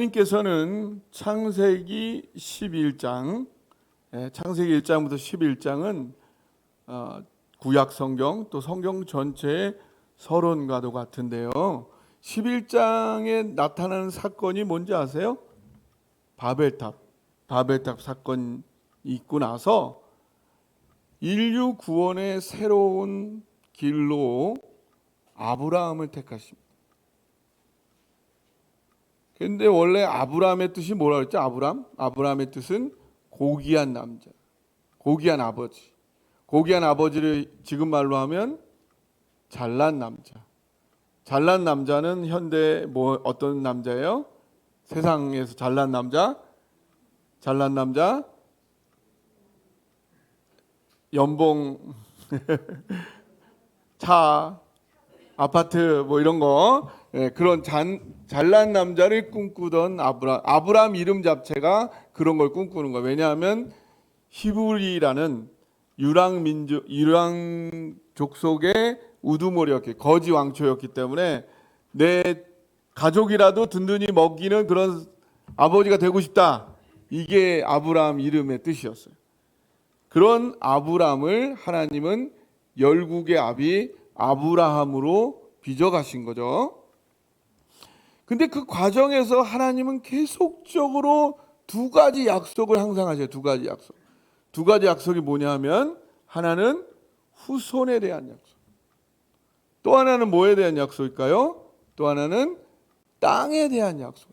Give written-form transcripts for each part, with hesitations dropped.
하나님께서는 창세기 11장, 창세기 1장부터 11장은 구약 성경 또 성경 전체의 서론과도 같은데요. 11장에 나타나는 사건이 뭔지 아세요? 바벨탑 사건이 있고 나서 인류 구원의 새로운 길로 아브라함을 택하십니다. 근데 원래 아브라함의 뜻이 뭐라 그랬죠? 아브라함의 뜻은 고귀한 남자, 고귀한 아버지. 고귀한 아버지를 지금 말로 하면 잘난 남자. 잘난 남자는 현대 어떤 남자예요? 세상에서 잘난 남자, 연봉, 차, 아파트 이런 거, 그런 잘난 남자를 꿈꾸던 아브라함 이름 자체가 그런 걸 꿈꾸는 거예요. 왜냐하면 히브리라는 유랑족 속의 우두머리였기, 거지 왕초였기 때문에 내 가족이라도 든든히 먹이는 그런 아버지가 되고 싶다. 이게 아브라함 이름의 뜻이었어요. 그런 아브라함을 하나님은 열국의 아비 아브라함으로 빚어가신 거죠. 근데 그 과정에서 하나님은 계속적으로 두 가지 약속을 항상 하셔요. 두 가지 약속. 두 가지 약속이 뭐냐 하면 하나는 후손에 대한 약속. 또 하나는 뭐에 대한 약속일까요? 또 하나는 땅에 대한 약속.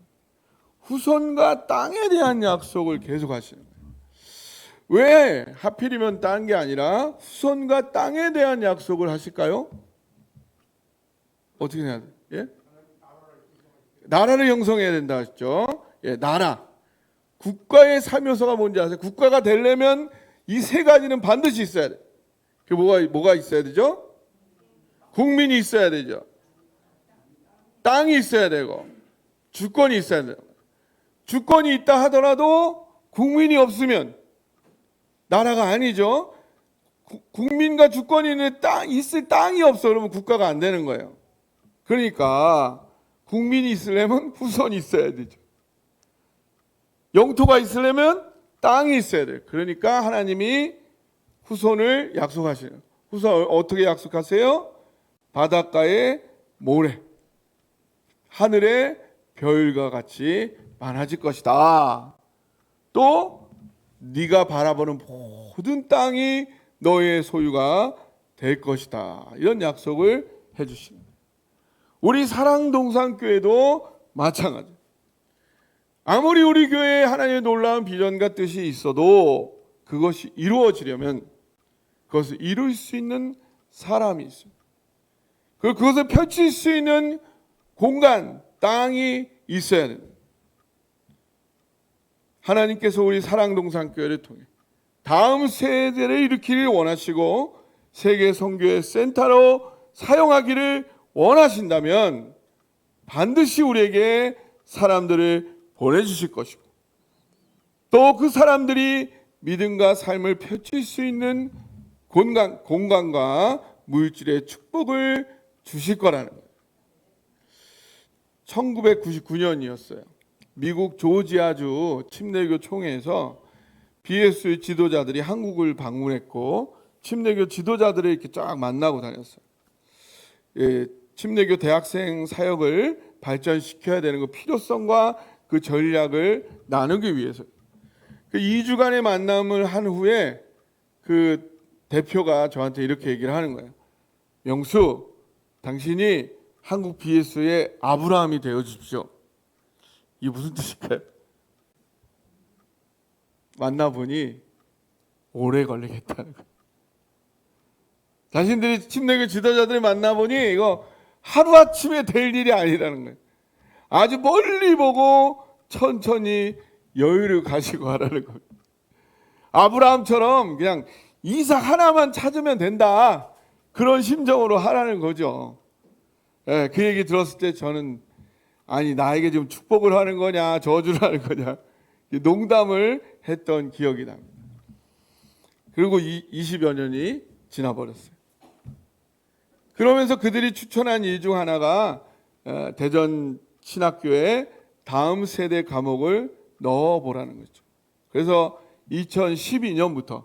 후손과 땅에 대한 약속을 계속 하시는 거예요. 왜 하필이면 딴 게 아니라 후손과 땅에 대한 약속을 하실까요? 어떻게 해야 돼? 예? 나라를 형성해야 된다 하셨죠. 예, 나라. 국가의 삼요소가 뭔지 아세요? 국가가 되려면 이 세 가지는 반드시 있어야 돼. 그 뭐가 있어야 되죠? 국민이 있어야 되죠. 땅이 있어야 되고 주권이 있어야 돼요. 주권이 있다 하더라도 국민이 없으면 나라가 아니죠. 국민과 주권이 있을 땅이 없어. 그러면 국가가 안 되는 거예요. 그러니까 국민이 있으려면 후손이 있어야 되죠. 영토가 있으려면 땅이 있어야 돼요. 그러니까 하나님이 후손을 약속하시는. 후손을 어떻게 약속하세요? 바닷가의 모래, 하늘의 별과 같이 많아질 것이다. 또 네가 바라보는 모든 땅이 너의 소유가 될 것이다. 이런 약속을 해주십니다. 우리 사랑동산교회도 마찬가지. 아무리 우리 교회에 하나님의 놀라운 비전과 뜻이 있어도 그것이 이루어지려면 그것을 이룰 수 있는 사람이 있습니다. 그리고 그것을 펼칠 수 있는 공간, 땅이 있어야 됩니다. 하나님께서 우리 사랑동산교회를 통해 다음 세대를 일으키기를 원하시고 세계 선교의 센터로 사용하기를 원하신다면 반드시 우리에게 사람들을 보내주실 것이고 또 그 사람들이 믿음과 삶을 펼칠 수 있는 공간과 물질의 축복을 주실 거라는 거예요. 1999년이었어요. 미국 조지아주 침례교 총회에서 BS 지도자들이 한국을 방문했고 침례교 지도자들을 이렇게 쫙 만나고 다녔어요. 예, 침례교 대학생 사역을 발전시켜야 되는 그 필요성과 그 전략을 나누기 위해서 그 2주간의 만남을 한 후에 그 대표가 저한테 이렇게 얘기를 하는 거예요. 명수, 당신이 한국 BS의 아브라함이 되어 주십시오. 이게 무슨 뜻일까요? 만나보니 오래 걸리겠다는 거예요. 자신들이 침례교 지도자들을 만나보니 이거 하루아침에 될 일이 아니라는 거예요. 아주 멀리 보고 천천히 여유를 가지고 하라는 거예요. 아브라함처럼 그냥 이삭 하나만 찾으면 된다. 그런 심정으로 하라는 거죠. 예, 그 얘기 들었을 때 저는 아니 나에게 지금 축복을 하는 거냐 저주를 하는 거냐 농담을 했던 기억이 납니다. 그리고 20여 년이 지나버렸어요. 그러면서 그들이 추천한 일 중 하나가 대전 신학교의 다음 세대 감옥을 넣어보라는 거죠. 그래서 2012년부터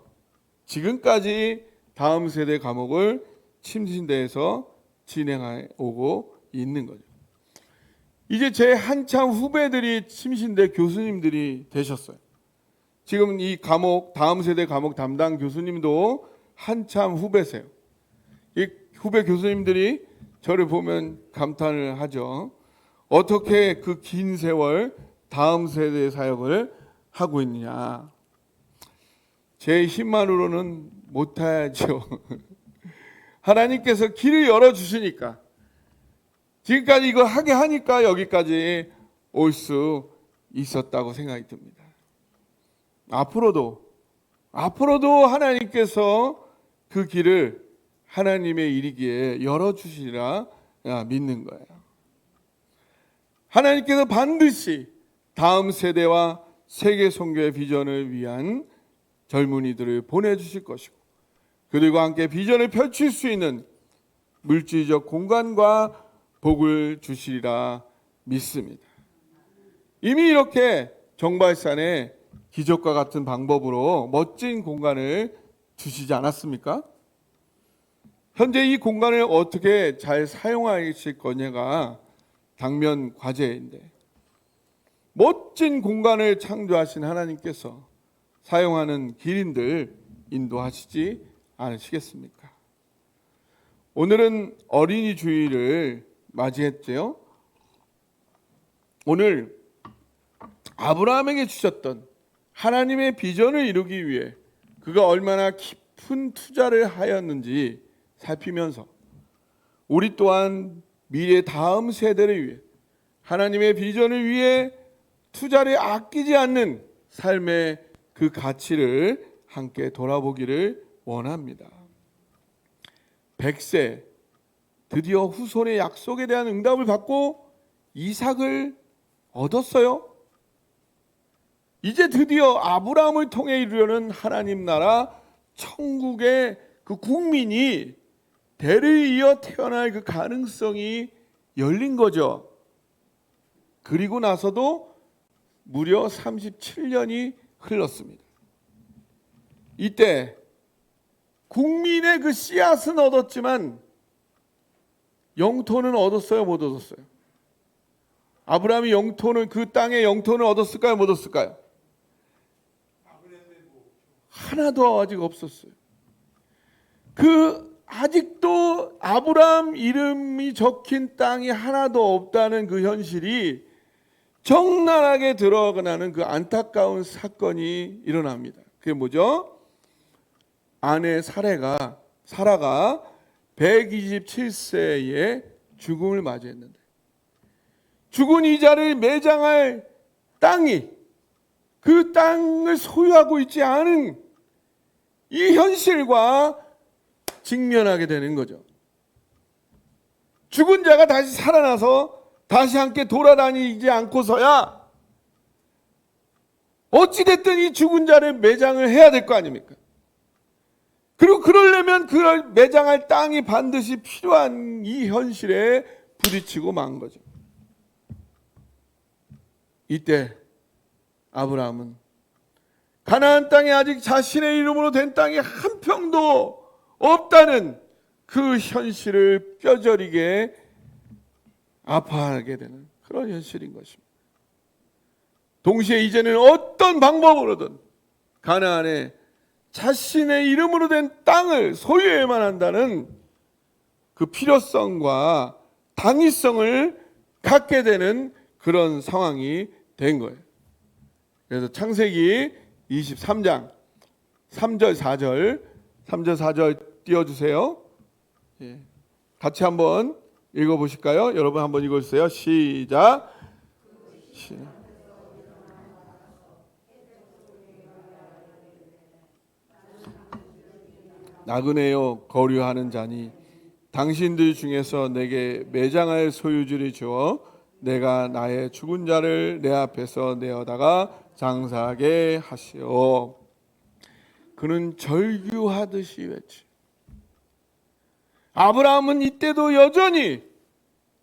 지금까지 다음 세대 감옥을 침신대에서 진행해 오고 있는 거죠. 이제 제 한참 후배들이 침신대 교수님들이 되셨어요. 지금 이 감옥, 다음 세대 감옥 담당 교수님도 한참 후배세요. 이 후배 교수님들이 저를 보면 감탄을 하죠. 어떻게 그 긴 세월 다음 세대 사역을 하고 있느냐. 제 힘만으로는 못하죠. 하나님께서 길을 열어주시니까, 지금까지 이거 하게 하니까 여기까지 올 수 있었다고 생각이 듭니다. 앞으로도 하나님께서 그 길을 하나님의 일이기에 열어주시리라 믿는 거예요. 하나님께서 반드시 다음 세대와 세계 선교의 비전을 위한 젊은이들을 보내주실 것이고, 그들과 함께 비전을 펼칠 수 있는 물질적 공간과 복을 주시리라 믿습니다. 이미 이렇게 정발산에 기적과 같은 방법으로 멋진 공간을 주시지 않았습니까? 현재 이 공간을 어떻게 잘 사용하실 거냐가 당면 과제인데, 멋진 공간을 창조하신 하나님께서 사용하는 기린들 인도하시지 않으시겠습니까? 오늘은 어린이 주일을 맞이했죠. 오늘 아브라함에게 주셨던 하나님의 비전을 이루기 위해 그가 얼마나 깊은 투자를 하였는지 살피면서 우리 또한 미래 다음 세대를 위해 하나님의 비전을 위해 투자를 아끼지 않는 삶의 그 가치를 함께 돌아보기를 원합니다. 100세 드디어 후손의 약속에 대한 응답을 받고 이삭을 얻었어요. 이제 드디어 아브라함을 통해 이루려는 하나님 나라 천국의 그 국민이 대를 이어 태어날 그 가능성이 열린 거죠. 그리고 나서도 무려 37년이 흘렀습니다. 이때 국민의 그 씨앗은 얻었지만 영토는 얻었어요, 못 얻었어요? 아브라함이 영토는, 그 땅의 영토는 얻었을까요, 못 얻었을까요? 하나도 아직 없었어요. 그 아직도 아브라함 이름이 적힌 땅이 하나도 없다는 그 현실이 적나라하게 드러나는 그 안타까운 사건이 일어납니다. 그게 뭐죠? 아내 사라가 127세에 죽음을 맞이했는데, 죽은 이자를 매장할 땅이, 그 땅을 소유하고 있지 않은 이 현실과 직면하게 되는 거죠. 죽은 자가 다시 살아나서 다시 함께 돌아다니지 않고서야 어찌됐든 이 죽은 자를 매장을 해야 될 거 아닙니까? 그리고 그러려면 그 매장할 땅이 반드시 필요한 이 현실에 부딪히고 만 거죠. 이때 아브라함은 가나안 땅에 아직 자신의 이름으로 된 땅이 한 평도 없다는 그 현실을 뼈저리게 아파하게 되는 그런 현실인 것입니다. 동시에 이제는 어떤 방법으로든 가나안에 자신의 이름으로 된 땅을 소유해야만 한다는 그 필요성과 당위성을 갖게 되는 그런 상황이 된 거예요. 그래서 창세기 23장 3절 4절 띄워주세요. 예. 같이 한번 읽어보실까요? 여러분 한번 읽어주세요. 시작. 나그네요 거류하는 자니 당신들 중에서 내게 매장할 소유주를 주어 내가 나의 죽은 자를 내 앞에서 내어다가 장사하게 하시오. 그는 절규하듯이 외치. 아브라함은 이때도 여전히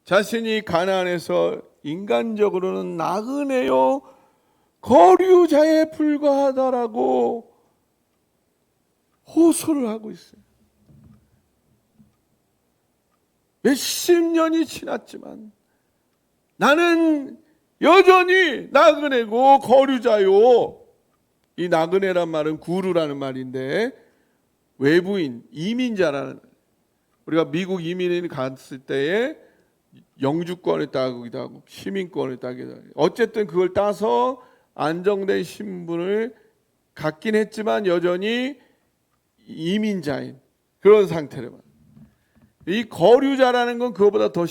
자신이 가나안에서 인간적으로는 나그네요 거류자에 불과하다라고 호소를 하고 있어요. 몇십 년이 지났지만 나는 여전히 나그네고 거류자요. 이 나그네란 말은 구루라는 말인데 외부인, 이민자라는, 우리가 미국 이민이 갔을 때에 영주권을 따기도 하고 시민권을 따기도 하고, 어쨌든 그걸 따서 안정된 신분을 갖긴 했지만 여전히 이민자인 그런 상태를 말해요. 이 거류자라는 건 그거보다 더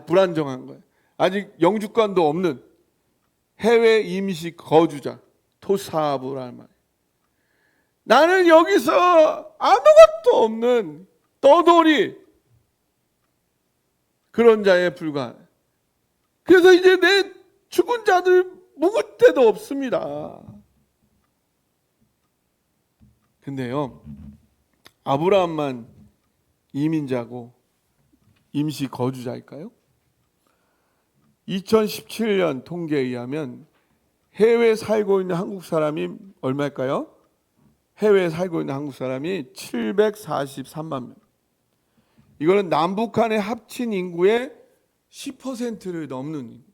불안정한 거예요. 아직 영주권도 없는 해외 임시 거주자, 토사부라는 말이에요. 나는 여기서 아무것도 없는 떠돌이 그런 자에 불과해. 그래서 이제 내 죽은 자들 묵을 데도 없습니다. 근데요, 아브라함만 이민자고 임시 거주자일까요? 2017년 통계에 의하면 해외에 살고 있는 한국 사람이 얼마일까요? 해외에 살고 있는 한국 사람이 743만 명. 이거는 남북한의 합친 인구의 10%를 넘는 인구.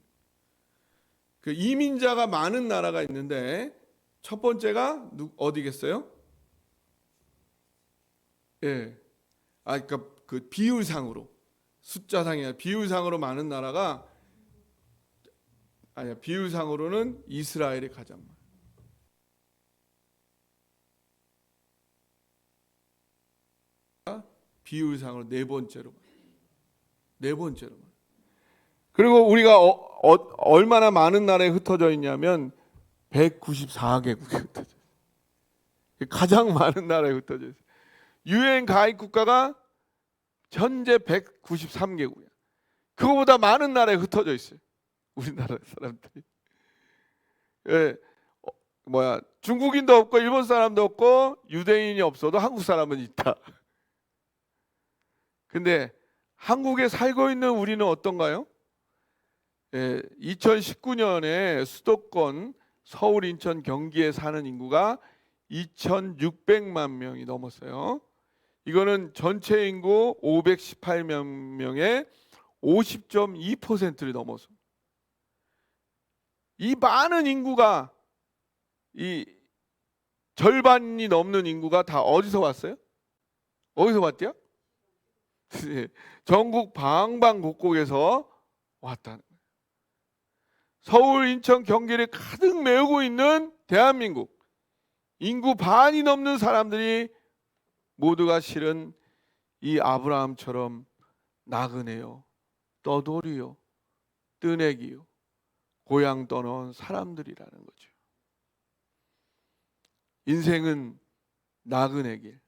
그 이민자가 많은 나라가 있는데 첫 번째가 어디겠어요? 예. 그러니까 그 비율상으로, 숫자상이 아니라 비율상으로 많은 나라가, 아니야, 비율상으로는 이스라엘이 가장 많아. 비율상으로 네 번째로. 그리고 우리가 얼마나 많은 나라에 흩어져 있냐면 194개국에 흩어져 있어요. 가장 많은 나라에 흩어져 있어요. 유엔 가입 국가가 현재 193개국이야. 그거보다 많은 나라에 흩어져 있어요. 우리나라 사람들이. 예, 중국인도 없고 일본 사람도 없고 유대인이 없어도 한국 사람은 있다. 근데 한국에 살고 있는 우리는 어떤가요? 2019년에 수도권 서울, 인천, 경기에 사는 인구가 2,600만 명이 넘었어요. 이거는 전체 인구 518만 명의 50.2%를 넘어서, 이 많은 인구가, 이 절반이 넘는 인구가 다 어디서 왔어요? 어디서 왔대요? 전국 방방곡곡에서 왔다는 거예요. 서울, 인천, 경기를 가득 메우고 있는 대한민국, 인구 반이 넘는 사람들이 모두가 실은 이 아브라함처럼 나그네요, 떠돌이요, 뜨내기요, 고향 떠나온 사람들이라는 거죠. 인생은 나그네 길,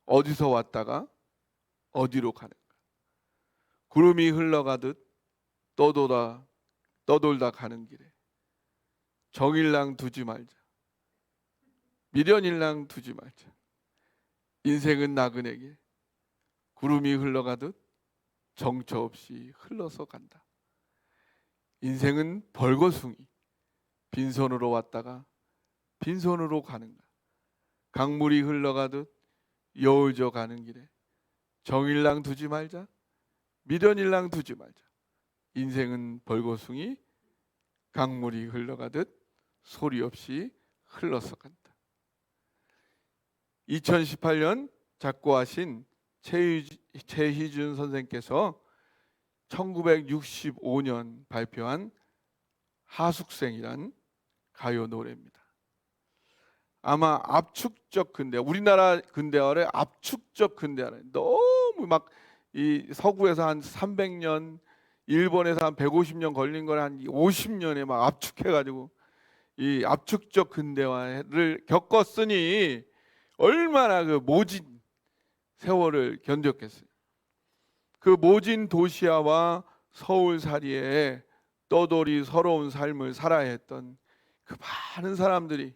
어디서 왔다가 어디로 가는가. 구름이 흘러가듯 떠돌다 가는 길에 정일랑 두지 말자, 미련일랑 두지 말자. 인생은 나그네 길, 구름이 흘러가듯 정처 없이 흘러서 간다. 인생은 벌거숭이, 빈손으로 왔다가 빈손으로 가는가. 강물이 흘러가듯 여울져 가는 길에 정일랑 두지 말자, 미련일랑 두지 말자. 인생은 벌거숭이, 강물이 흘러가듯 소리 없이 흘러서 간다. 2018년 작고하신 최희준 선생께서 1965년 발표한 하숙생이란 가요 노래입니다. 아마 압축적 근대화, 우리나라 근대화를 압축적 근대화래. 너무 막 이 서구에서 한 300년, 일본에서 한 150년 걸린 걸 한 50년에 막 압축해가지고 이 압축적 근대화를 겪었으니 얼마나 그 모진 세월을 견뎠겠어요. 그 모진 도시화와 서울살이에 떠돌이 서러운 삶을 살아야 했던 그 많은 사람들이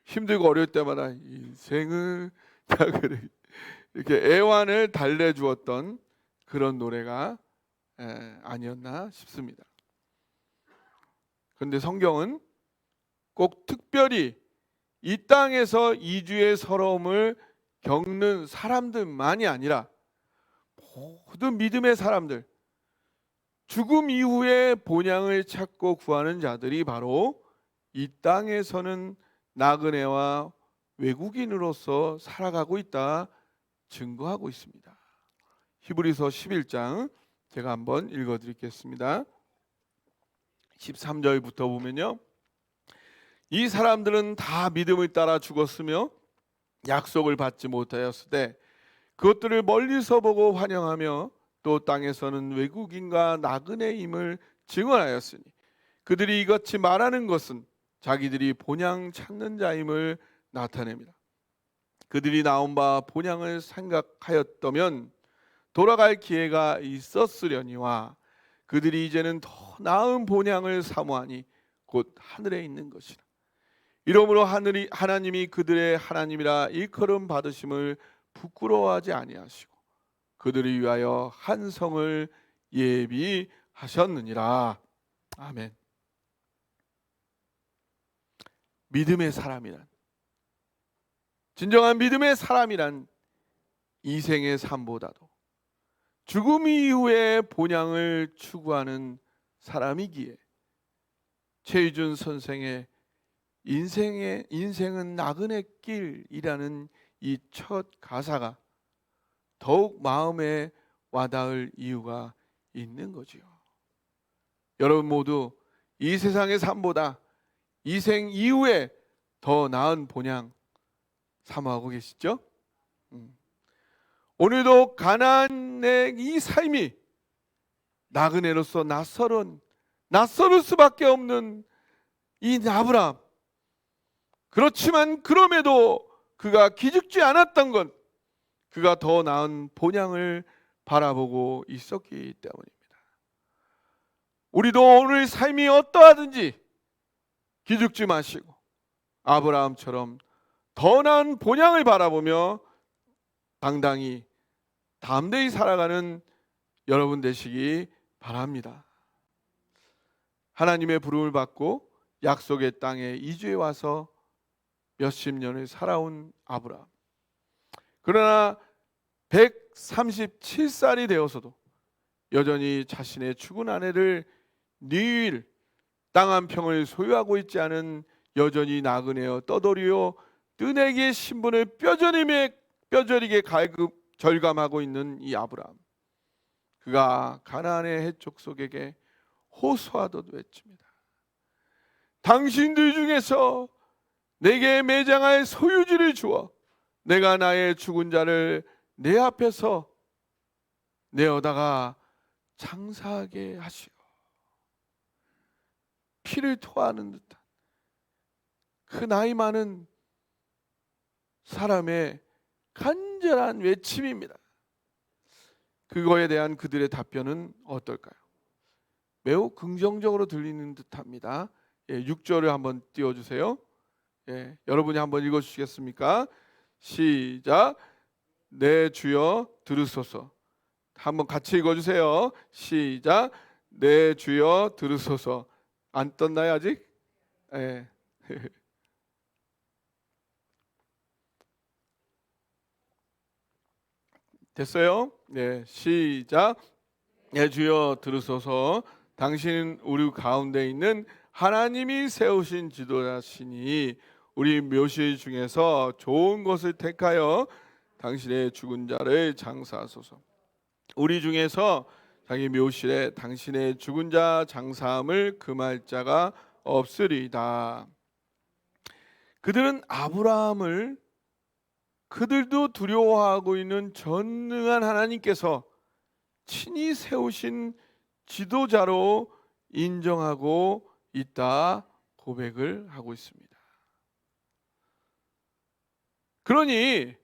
힘들고 어려울 때마다 인생을 다 그래 이렇게 애환을 달래주었던 그런 노래가 아니었나 싶습니다. 그런데 성경은 꼭 특별히 이 땅에서 이주의 서러움을 겪는 사람들만이 아니라 모든 믿음의 사람들, 죽음 이후에 본향을 찾고 구하는 자들이 바로 이 땅에서는 나그네와 외국인으로서 살아가고 있다 증거하고 있습니다. 히브리서 11장 제가 한번 읽어드리겠습니다. 13절부터 보면요, 이 사람들은 다 믿음을 따라 죽었으며 약속을 받지 못하였을 때 그것들을 멀리서 보고 환영하며 또 땅에서는 외국인과 나그네임을 증언하였으니 그들이 이같이 말하는 것은 자기들이 본향 찾는 자임을 나타냅니다. 그들이 나온 바 본향을 생각하였다면 돌아갈 기회가 있었으려니와 그들이 이제는 더 나은 본향을 사모하니 곧 하늘에 있는 것이라. 이러므로 하나님이 그들의 하나님이라 일컬음 받으심을 부끄러워하지 아니하시고 그들을 위하여 한 성을 예비하셨느니라. 아멘. 믿음의 사람이란, 진정한 믿음의 사람이란 이생의 삶보다도 죽음 이후의 본향을 추구하는 사람이기에 최희준 선생의 인생은 나그네 길이라는 이 첫 가사가 더욱 마음에 와닿을 이유가 있는 거지요. 여러분 모두 이 세상의 삶보다 이 생 이후에 더 나은 본향 사모하고 계시죠? 오늘도 가나안의 이 삶이 나그네로서 낯설을 수밖에 없는 이 아브라함, 그렇지만 그럼에도 그가 기죽지 않았던 건 그가 더 나은 본향을 바라보고 있었기 때문입니다. 우리도 오늘 삶이 어떠하든지 기죽지 마시고 아브라함처럼 더 나은 본향을 바라보며 당당히 담대히 살아가는 여러분 되시기 바랍니다. 하나님의 부름을 받고 약속의 땅에 이주해 와서 몇십 년을 살아온 아브라함, 그러나 137살이 되어서도 여전히 자신의 죽은 아내를 니을 땅 한 평을 소유하고 있지 않은 여전히 나그네여 떠돌이요 뜨내기의 신분을 뼈저리게 절감하고 있는 이 아브라함, 그가 가나안의 해족속에게 호소하듯 외칩니다. 당신들 중에서 내게 매장할 소유지를 주어 내가 나의 죽은 자를 내 앞에서 내어다가 장사하게 하시오. 피를 토하는 듯한 그 나이 많은 사람의 간절한 외침입니다. 그거에 대한 그들의 답변은 어떨까요? 매우 긍정적으로 들리는 듯합니다. 6절을 한번 띄워주세요. 여러분이 한번 읽어주시겠습니까? 시작. 내 주여 들으소서. 한번 같이 읽어주세요. 시작. 내 주여 들으소서. 안 떴나요 아직? 네. 됐어요? 네, 시작. 내 주여 들으소서. 당신은 우리 가운데 있는 하나님이 세우신 지도자시니 우리 묘실 중에서 좋은 것을 택하여 당신의 죽은 자를 장사하소서. 우리 중에서 자기 묘실에 당신의 죽은 자 장사함을 금할 자가 없으리이다. 그들은 아브라함을 그들도 두려워하고 있는 전능한 하나님께서 친히 세우신 지도자로 인정하고 있다 고백을 하고 있습니다. 그러니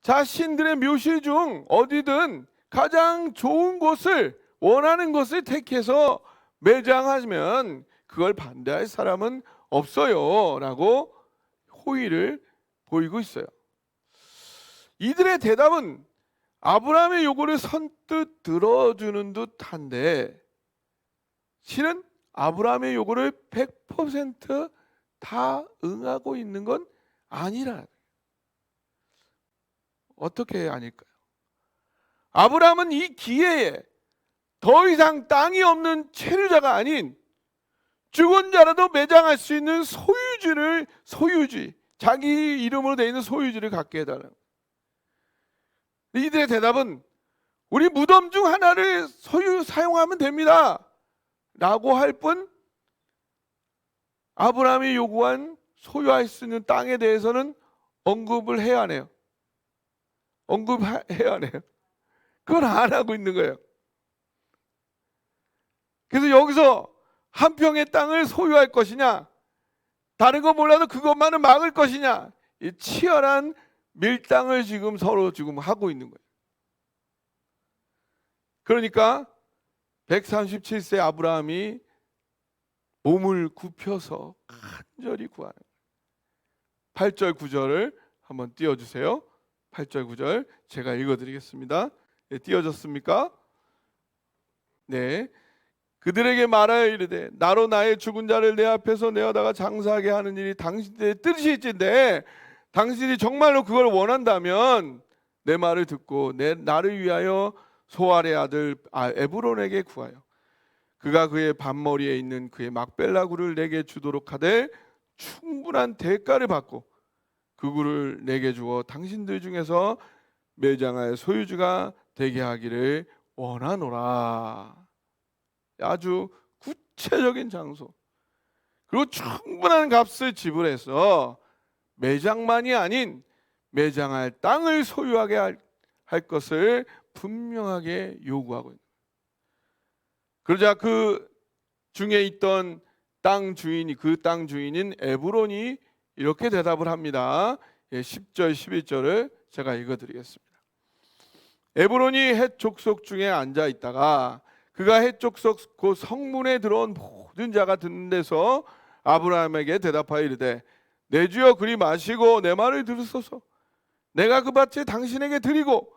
자신들의 묘실 중 어디든 가장 좋은 곳을, 원하는 것을 택해서 매장하면 그걸 반대할 사람은 없어요 라고 호의를 보이고 있어요. 이들의 대답은 아브라함의 요구를 선뜻 들어주는 듯한데 실은 아브라함의 요구를 100%다 응하고 있는 건 아니라. 어떻게 아닐까요? 아브라함은 이 기회에 더 이상 땅이 없는 체류자가 아닌 죽은 자라도 매장할 수 있는 소유지, 자기 이름으로 되어 있는 소유지를 갖게 해달라는. 이들의 대답은 우리 무덤 중 하나를 사용하면 됩니다 라고 할 뿐 아브라함이 요구한 소유할 수 있는 땅에 대해서는 언급을 해야 하네요. 언급해야 하네요. 그걸 안 하고 있는 거예요. 그래서 여기서 한 평의 땅을 소유할 것이냐, 다른 거 몰라도 그것만을 막을 것이냐, 이 치열한 밀당을 서로 하고 있는 거예요. 그러니까 137세 아브라함이 몸을 굽혀서 간절히 구하는 거예요. 8절 9절을 한번 띄워주세요. 8절 9절 제가 읽어드리겠습니다. 네, 띄워졌습니까? 네. 그들에게 말하여 이르되 나로 나의 죽은 자를 내 앞에서 내어다가 장사하게 하는 일이 당신들의 뜻이일진데 당신이 정말로 그걸 원한다면 내 말을 듣고 나를 위하여 소알의 아들 에브론에게 구하여 그가 그의 반머리에 있는 그의 막벨라 굴을 내게 주도록 하되 충분한 대가를 받고 그 굴을 내게 주어 당신들 중에서 매장할 소유주가 되게 하기를 원하노라. 아주 구체적인 장소 그리고 충분한 값을 지불해서 매장만이 아닌 매장할 땅을 소유하게 할 것을 분명하게 요구하고 있는 거예요. 그러자 그 중에 있던 땅 주인인 에브론이 이렇게 대답을 합니다. 10절 11절을 제가 읽어드리겠습니다. 에브론이 헷 족속 중에 앉아 있다가 그가 헷 족속 그 성문에 들어온 모든 자가 듣는 데서 아브라함에게 대답하여 이르되 내 주여 그리 마시고 내 말을 들으소서. 내가 그 밭을 당신에게 드리고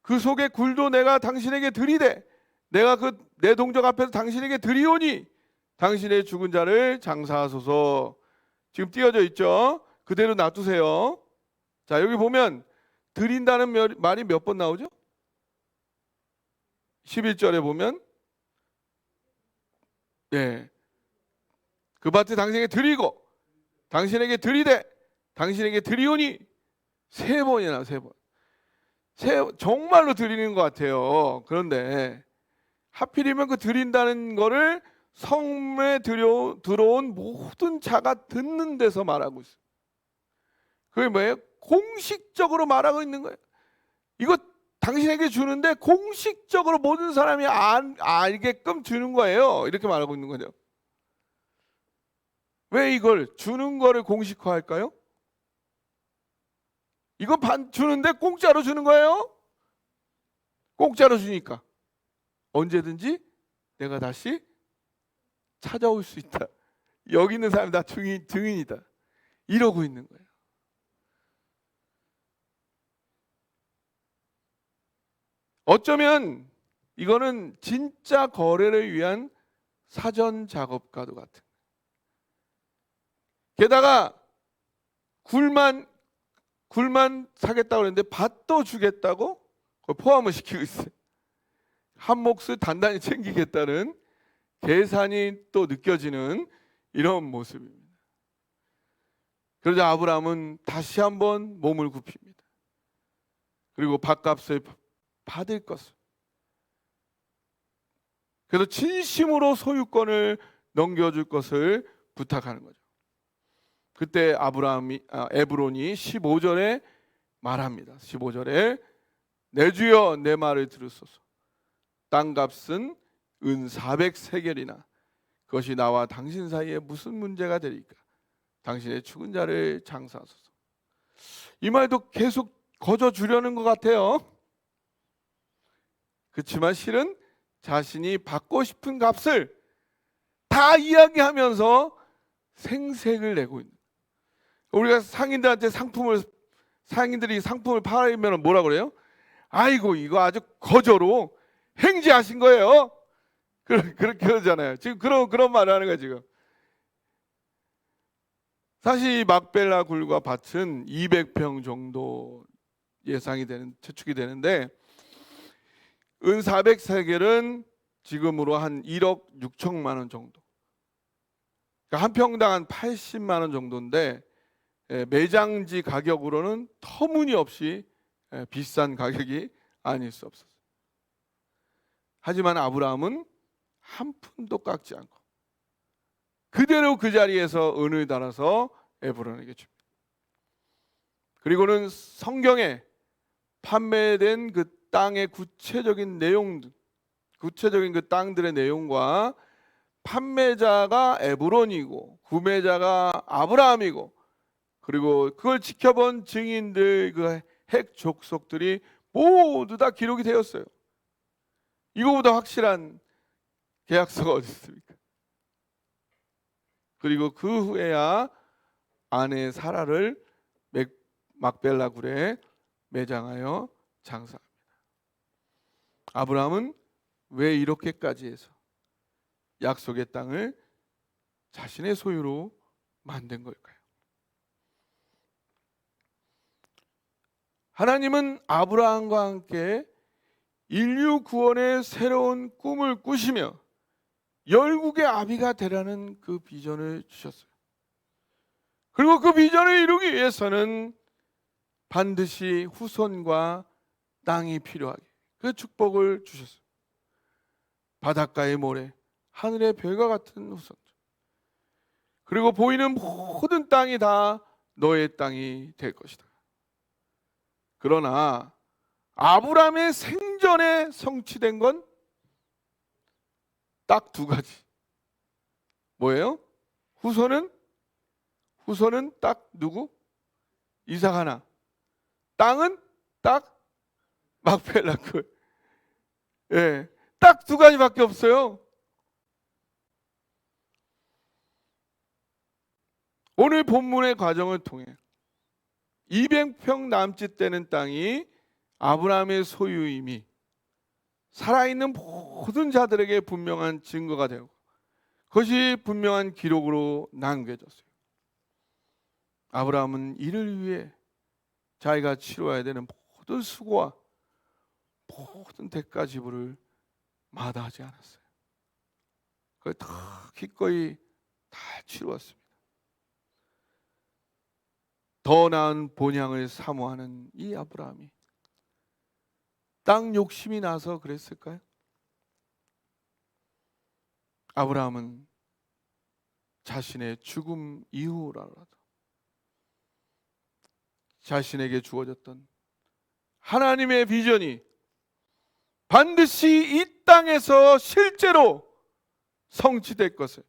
그 속의 굴도 내가 당신에게 드리되 내가 그 내 동족 앞에서 당신에게 드리오니 당신의 죽은 자를 장사하소서. 지금 띄어져 있죠? 그대로 놔두세요. 자, 여기 보면 드린다는 말이 몇 번 나오죠? 11절에 보면 네, 그 밭을 당신에게 드리고 당신에게 드리되 당신에게 드리오니 3번이나 3번. 정말로 드리는 것 같아요. 그런데 하필이면 그 드린다는 거를 성문에 들어온 모든 자가 듣는 데서 말하고 있어요. 그게 뭐예요? 공식적으로 말하고 있는 거예요. 이거 당신에게 주는데 공식적으로 모든 사람이 알게끔 주는 거예요. 이렇게 말하고 있는 거죠. 왜 이걸 주는 거를 공식화할까요? 이거 주는데 공짜로 주는 거예요. 공짜로 주니까 언제든지 내가 다시 찾아올 수 있다. 여기 있는 사람이 다 증인이다. 이러고 있는 거예요. 어쩌면 이거는 진짜 거래를 위한 사전 작업과도 같은. 게다가 굴만 사겠다고 그랬는데 밭도 주겠다고 포함을 시키고 있어요. 한 몫을 단단히 챙기겠다는 계산이 또 느껴지는 이런 모습입니다. 그러자 아브라함은 다시 한번 몸을 굽힙니다. 그리고 밭값을 받을 것을. 그래서 진심으로 소유권을 넘겨줄 것을 부탁하는 거죠. 그때 에브론이 15절에 말합니다. 15절에 내 주여 내 말을 들으소서. 땅값은 은 400세겔이나 그것이 나와 당신 사이에 무슨 문제가 되리까? 당신의 죽은 자를 장사하소서. 이 말도 계속 거저 주려는 것 같아요. 그렇지만 실은 자신이 받고 싶은 값을 다 이야기하면서 생색을 내고 있는. 우리가 상인들이 상품을 팔면 뭐라 그래요? 아이고 이거 아주 거저로 행지하신 거예요. 그렇게 그러잖아요. 지금 그런 말을 하는 거예요 지금. 사실 이 막벨라 굴과 밭은 200평 정도 추측이 되는데 은 400세겔은 지금으로 한 1억 6천만 원 정도. 그러니까 한 평당 한 80만 원 정도인데 매장지 가격으로는 터무니없이 비싼 가격이 아닐 수 없었어요. 하지만 아브라함은 한 푼도 깎지 않고 그대로 그 자리에서 은을 달아서 에브론에게 줍니다. 그리고는 성경에 판매된 그 땅의 구체적인 그 땅들의 내용과 판매자가 에브론이고 구매자가 아브라함이고 그리고 그걸 지켜본 증인들 그 핵 족속들이 모두 다 기록이 되었어요. 이거보다 확실한 계약서가 어디 있습니까? 그리고 그 후에야 아내 사라를 막벨라 굴에 매장하여 장사합니다. 아브라함은 왜 이렇게까지 해서 약속의 땅을 자신의 소유로 만든 걸까요? 하나님은 아브라함과 함께 인류 구원의 새로운 꿈을 꾸시며 열국의 아비가 되라는 그 비전을 주셨어요. 그리고 그 비전을 이루기 위해서는 반드시 후손과 땅이 필요하게 그 축복을 주셨어요. 바닷가의 모래, 하늘의 별과 같은 후손들, 그리고 보이는 모든 땅이 다 너의 땅이 될 것이다. 그러나 아브라함의 생전에 성취된 건 딱 두 가지. 뭐예요? 후손은 딱 누구? 이삭 하나. 땅은 딱 막펠라 굴. 예, 딱 두 가지밖에 없어요. 오늘 본문의 과정을 통해 200평 남짓 되는 땅이 아브라함의 소유임이 살아있는 모든 자들에게 분명한 증거가 되고 그것이 분명한 기록으로 남겨졌어요. 아브라함은 이를 위해 자기가 치러야 되는 모든 수고와 모든 대가 지불을 마다하지 않았어요. 그걸 다 기꺼이 다 치루었습니다. 더 나은 본향을 사모하는 이 아브라함이 땅 욕심이 나서 그랬을까요? 아브라함은 자신의 죽음 이후라도 자신에게 주어졌던 하나님의 비전이 반드시 이 땅에서 실제로 성취될 것을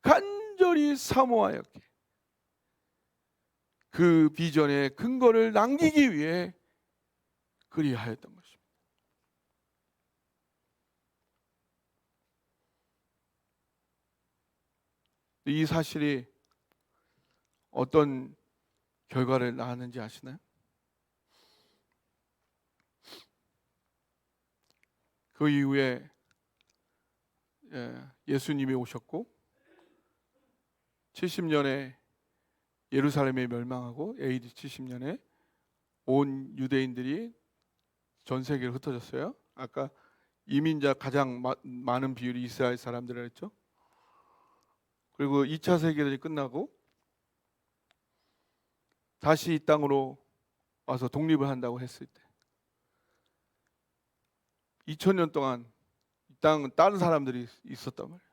간절히 사모하였기에 그 비전의 근거를 남기기 위해 그리하였던 것입니다. 이 사실이 어떤 결과를 낳았는지 아시나요? 그 이후에 예수님이 오셨고 70년에 예루살렘이 멸망하고 AD 70년에 온 유대인들이 전 세계로 흩어졌어요. 아까 이민자 가장 많은 비율이 이스라엘 사람들이라 했죠. 그리고 2차 세계대전이 끝나고 다시 이 땅으로 와서 독립을 한다고 했을 때 2000년 동안 이 땅은 다른 사람들이 있었단 말이에요.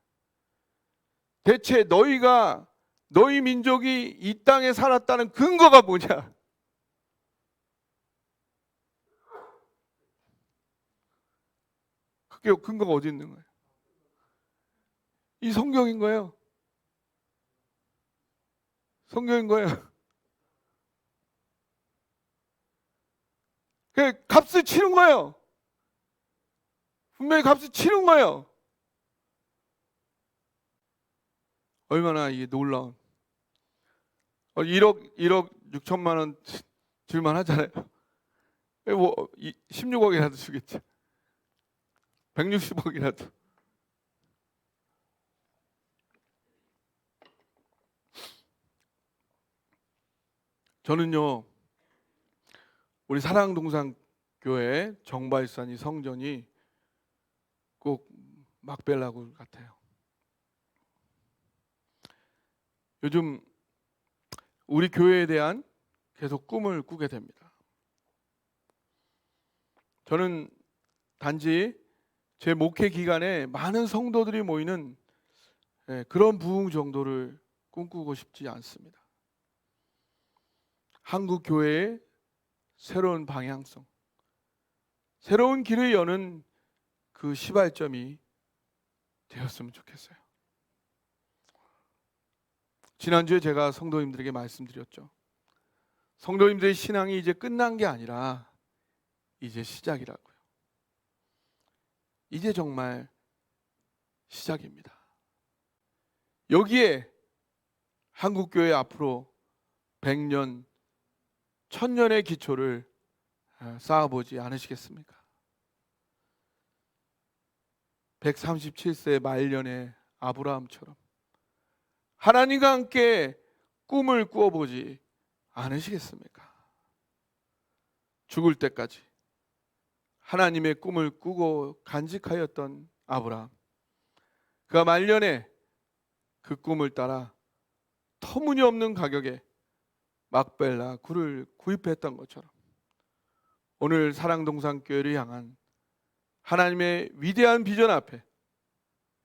대체 너희 민족이 이 땅에 살았다는 근거가 뭐냐? 그게 근거가 어디 있는 거예요? 이 성경인 거예요. 성경인 거예요. 그 값을 치른 거예요. 분명히 값을 치른 거예요. 얼마나 이게 놀라운 1억 6천만 원 줄만 하잖아요. 16억이라도 주겠죠. 160억이라도. 저는요, 우리 사랑동산교회 정발산이 성전이 꼭 막벨라굴 같아요. 요즘 우리 교회에 대한 계속 꿈을 꾸게 됩니다. 저는 단지 제 목회 기간에 많은 성도들이 모이는 그런 부흥 정도를 꿈꾸고 싶지 않습니다. 한국 교회의 새로운 방향성, 새로운 길을 여는 그 시발점이 되었으면 좋겠어요. 지난주에 제가 성도님들에게 말씀드렸죠. 성도님들의 신앙이 이제 끝난 게 아니라 이제 시작이라고요. 이제 정말 시작입니다. 여기에 한국교회 앞으로 100년, 1000년의 기초를 쌓아보지 않으시겠습니까? 137세 말년의 아브라함처럼 하나님과 함께 꿈을 꾸어보지 않으시겠습니까? 죽을 때까지 하나님의 꿈을 꾸고 간직하였던 아브라함, 그가 말년에 그 꿈을 따라 터무니없는 가격에 막벨라 굴을 구입했던 것처럼 오늘 사랑동산교회를 향한 하나님의 위대한 비전 앞에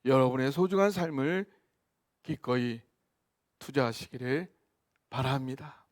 여러분의 소중한 삶을 기꺼이 투자하시기를 바랍니다.